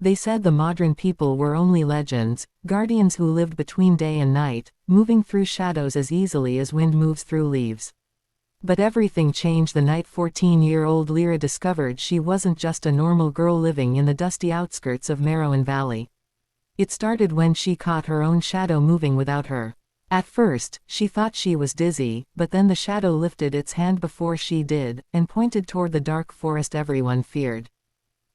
They said the Madran people were only legends, guardians who lived between day and night, moving through shadows as easily as wind moves through leaves. But everything changed the night 14-year-old Lyra discovered she wasn't just a normal girl living in the dusty outskirts of Madran Valley. It started when she caught her own shadow moving without her. At first, she thought she was dizzy, but then the shadow lifted its hand before she did, and pointed toward the dark forest everyone feared.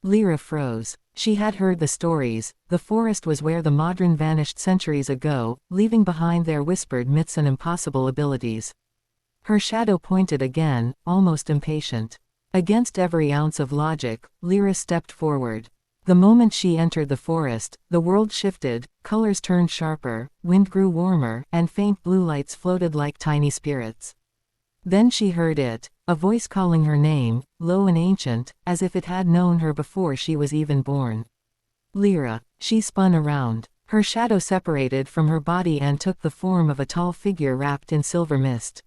Lyra froze. She had heard the stories. The forest was where the Madran vanished centuries ago, leaving behind their whispered myths and impossible abilities. Her shadow pointed again, almost impatient. Against every ounce of logic, Lyra stepped forward. The moment she entered the forest, the world shifted, colors turned sharper, wind grew warmer, and faint blue lights floated like tiny spirits. Then she heard it, a voice calling her name, low and ancient, as if it had known her before she was even born. Lyra. She spun around. Her shadow separated from her body and took the form of a tall figure wrapped in silver mist.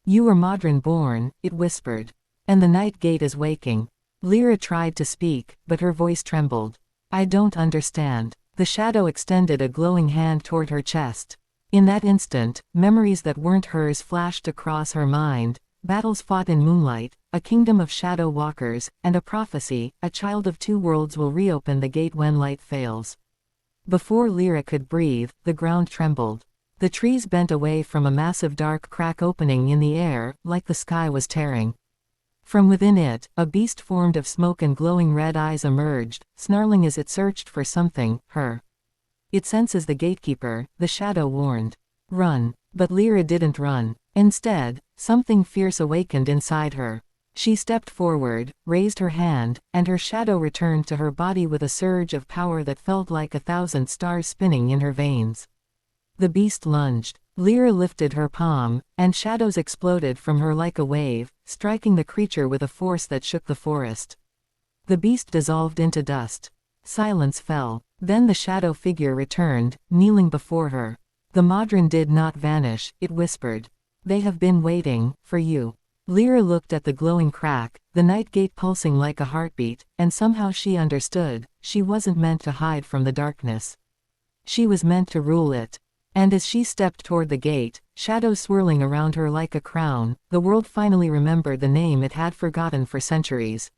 "You were Madran born," it whispered. "And the night gate is waking." Lyra tried to speak, but her voice trembled. "I don't understand." The shadow extended a glowing hand toward her chest. In that instant, memories that weren't hers flashed across her mind, battles fought in moonlight, a kingdom of shadow walkers, and a prophecy, a child of two worlds will reopen the gate when light fails. Before Lyra could breathe, the ground trembled. The trees bent away from a massive dark crack opening in the air, like the sky was tearing. From within it, a beast formed of smoke and glowing red eyes emerged, snarling as it searched for something, her. "It senses the gatekeeper," the shadow warned. "Run." But Lyra didn't run. Instead, something fierce awakened inside her. She stepped forward, raised her hand, and her shadow returned to her body with a surge of power that felt like 1,000 stars spinning in her veins. The beast lunged. Lyra lifted her palm, and shadows exploded from her like a wave, striking the creature with a force that shook the forest. The beast dissolved into dust. Silence fell. Then the shadow figure returned, kneeling before her. "The Madran did not vanish," it whispered. "They have been waiting for you." Lyra looked at the glowing crack, the night gate pulsing like a heartbeat, and somehow she understood, she wasn't meant to hide from the darkness. She was meant to rule it. And as she stepped toward the gate, shadows swirling around her like a crown, the world finally remembered the name it had forgotten for centuries.